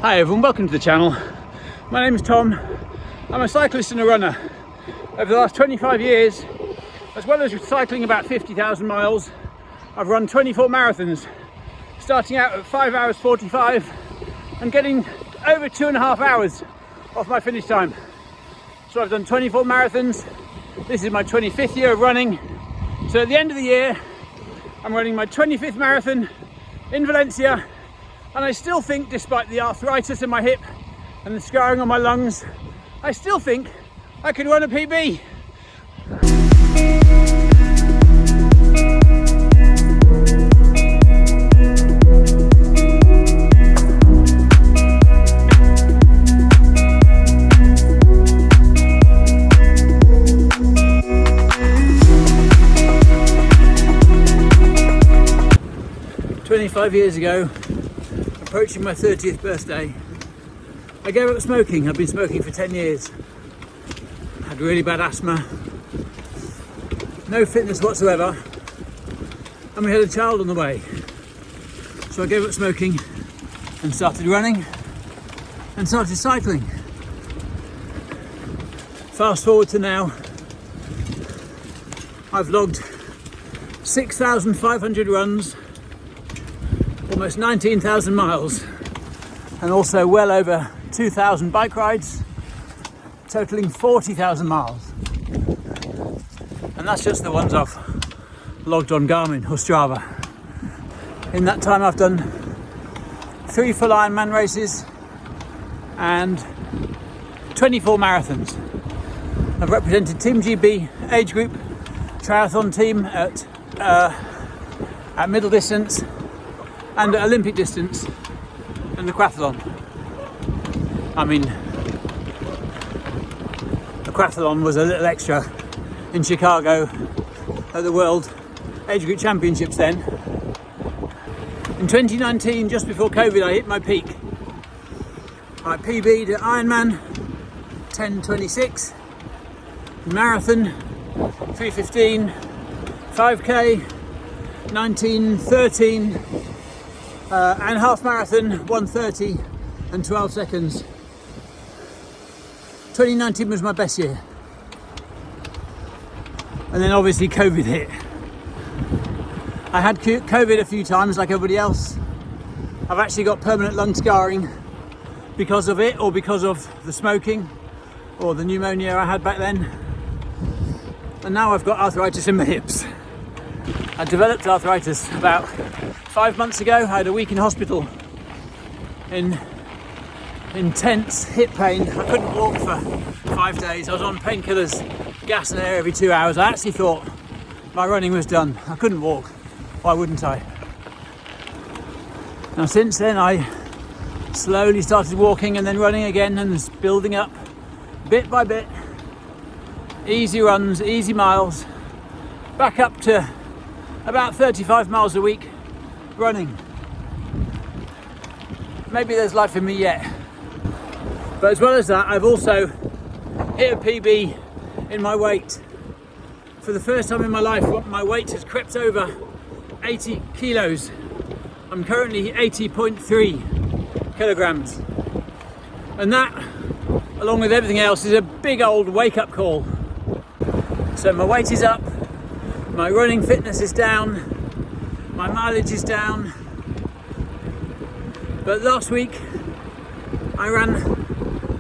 Hi everyone, welcome to the channel. My name is Tom. I'm a cyclist and a runner. Over the last 25 years, as well as cycling about 50,000 miles, I've run 24 marathons, starting out at 5 hours 45 and getting over 2.5 hours off my finish time. So I've done 24 marathons. This is my 25th year of running. So at the end of the year, I'm running my 25th marathon in Valencia, and I still think, despite the arthritis in my hip and the scarring on my lungs, I still think I could run a PB. "25 years ago, approaching my 30th birthday, I gave up smoking. I've been smoking for 10 years. Had really bad asthma, no fitness whatsoever, and we had a child on the way. So I gave up smoking and started running and started cycling. Fast forward to now, I've logged 6,500 runs, almost 19,000 miles, and also well over 2,000 bike rides, totaling 40,000 miles. And that's just the ones I've logged on Garmin or Strava. In that time I've done 3 full Ironman races and 24 marathons. I've represented Team GB age group triathlon team at middle distance and at Olympic distance and the aquathlon. I mean, the aquathlon was a little extra in Chicago at the World Age Group Championships then. In 2019, just before COVID, I hit my peak. I PB'd at Ironman 10:26, marathon 3:15, 5k 19:13, and half marathon 1:30 and 12 seconds. 2019 was my best year. And then obviously COVID hit. I had COVID a few times like everybody else. I've actually got permanent lung scarring because of it, or because of the smoking or the pneumonia I had back then. And now I've got arthritis in my hips. I developed arthritis about 5 months ago. I had a week in hospital in intense hip pain. I couldn't walk for 5 days. I was on painkillers, gas and air every 2 hours. I actually thought my running was done. I couldn't walk. Why wouldn't I? Now since then I slowly started walking and then running again, and it's building up bit by bit. Easy runs, easy miles, back up to about 35 miles a week running. Maybe there's life in me yet. But as well as that, I've also hit a PB in my weight. For the first time in my life, my weight has crept over 80 kilos. I'm currently 80.3 kilograms. And that, along with everything else, is a big old wake-up call. So my weight is up, my running fitness is down, my mileage is down. But last week I ran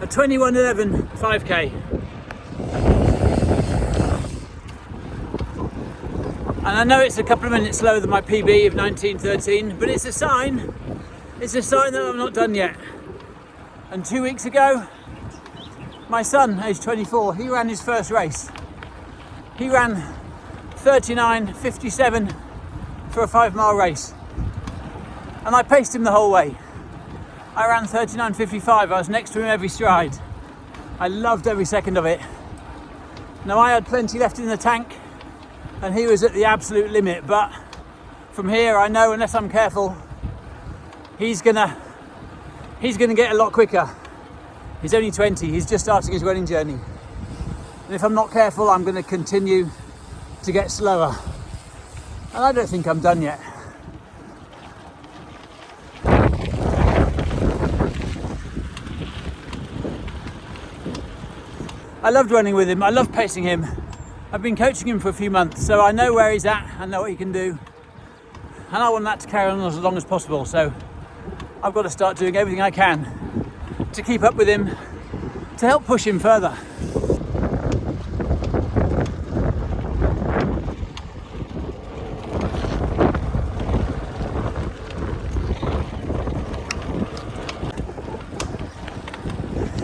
a 21:11 5k. And I know it's a couple of minutes slower than my PB of 19:13, but it's a sign that I'm not done yet. And 2 weeks ago, my son, aged 24, he ran his first race. He ran 39:57 for a 5-mile race. And I paced him the whole way. I ran 39:55, I was next to him every stride. I loved every second of it. Now I had plenty left in the tank and he was at the absolute limit, but from here I know, unless I'm careful, he's gonna get a lot quicker. He's only 20, he's just starting his running journey. And if I'm not careful, I'm gonna continue to get slower. And I don't think I'm done yet. I loved running with him. I love pacing him. I've been coaching him for a few months, so I know where he's at. I know what he can do. And I want that to carry on as long as possible. So I've got to start doing everything I can to keep up with him, to help push him further.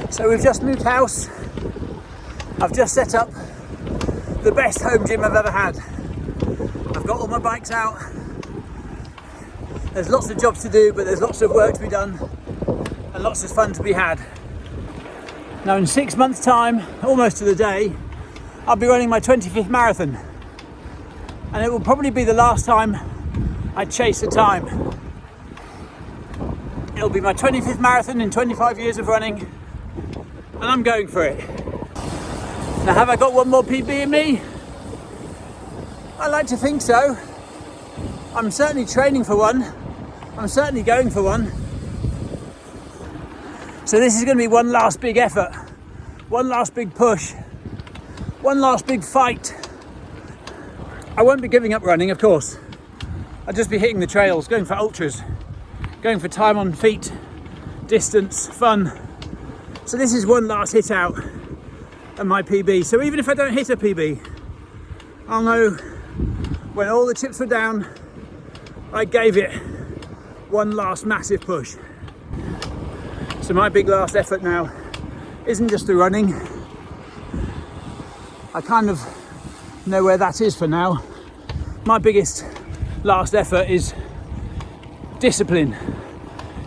So we've just moved house. I've just set up the best home gym I've ever had. I've got all my bikes out. There's lots of jobs to do, but there's lots of work to be done and lots of fun to be had. Now in 6 months' time, almost to the day, I'll be running my 25th marathon. And it will probably be the last time I chase a time. It'll be my 25th marathon in 25 years of running, and I'm going for it. Now, have I got one more PB in me? I like to think so. I'm certainly training for one. I'm certainly going for one. So this is going to be one last big effort, one last big push, one last big fight. I won't be giving up running, of course. I'll just be hitting the trails, going for ultras, going for time on feet, distance, fun. So this is one last hit out of my PB. So even if I don't hit a PB, I'll know when all the chips were down, I gave it one last massive push. So my big last effort now isn't just the running. I kind of know where that is for now. My biggest last effort is discipline,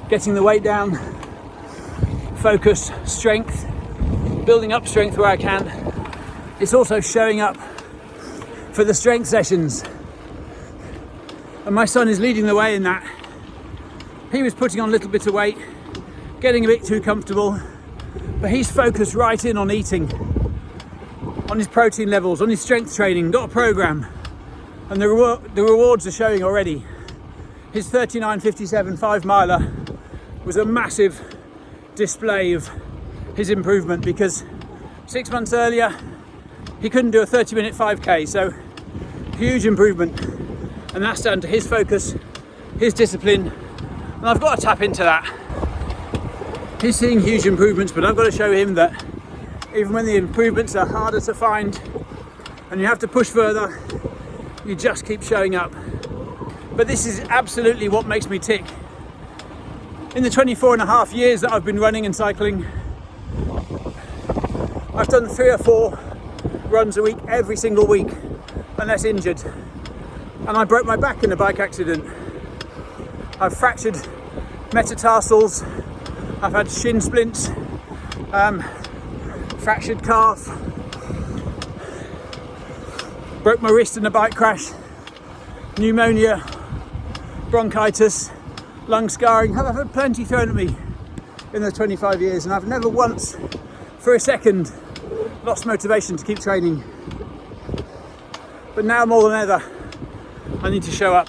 getting the weight down, focus, strength, building up strength where I can. It's also showing up for the strength sessions. And my son is leading the way in that. He was putting on a little bit of weight, getting a bit too comfortable, but he's focused right in on eating, on his protein levels, on his strength training, got a program, and the rewards are showing already. His 39.57 5-miler was a massive display of his improvement, because 6 months earlier he couldn't do a 30-minute 5k, so huge improvement, and that's down to his focus, his discipline, and I've got to tap into that. He's seeing huge improvements, but I've got to show him that even when the improvements are harder to find and you have to push further, you just keep showing up. But this is absolutely what makes me tick. In the 24 and a half years that I've been running and cycling, I've done 3 or 4 runs a week every single week, unless injured. And I broke my back in a bike accident. I've fractured metatarsals, I've had shin splints, fractured calf, broke my wrist in a bike crash, pneumonia, bronchitis, lung scarring. I've had plenty thrown at me in the 25 years, and I've never once for a second lost motivation to keep training. But now more than ever, I need to show up.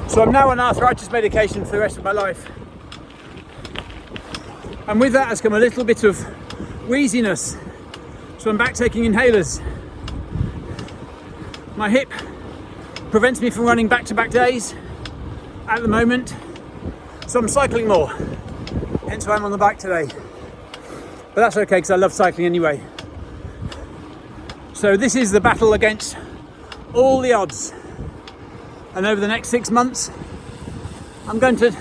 So I'm now on arthritis medication for the rest of my life. And with that has come a little bit of wheeziness. So I'm back taking inhalers. My hip prevents me from running back-to-back days at the moment. So I'm cycling more. Hence why I'm on the bike today. But that's okay, because I love cycling anyway. So this is the battle against all the odds. And over the next 6 months, I'm going to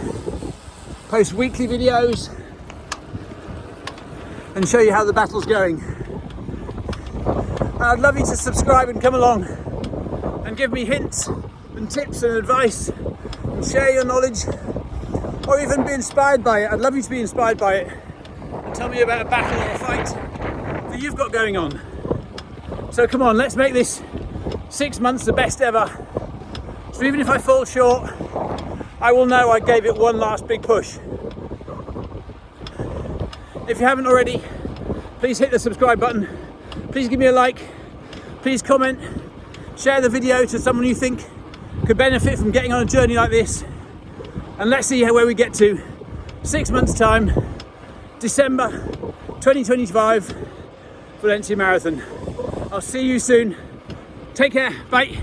post weekly videos and show you how the battle's going. And I'd love you to subscribe and come along and give me hints and tips and advice and share your knowledge, or even be inspired by it. I'd love you to be inspired by it and tell me about a battle or a fight that you've got going on. So come on, let's make this 6 months the best ever. So even if I fall short, I will know I gave it one last big push. If you haven't already, please hit the subscribe button. Please give me a like. Please comment. Share the video to someone you think could benefit from getting on a journey like this. And let's see where we get to. 6 months time, December 2025, Valencia Marathon. I'll see you soon. Take care. Bye.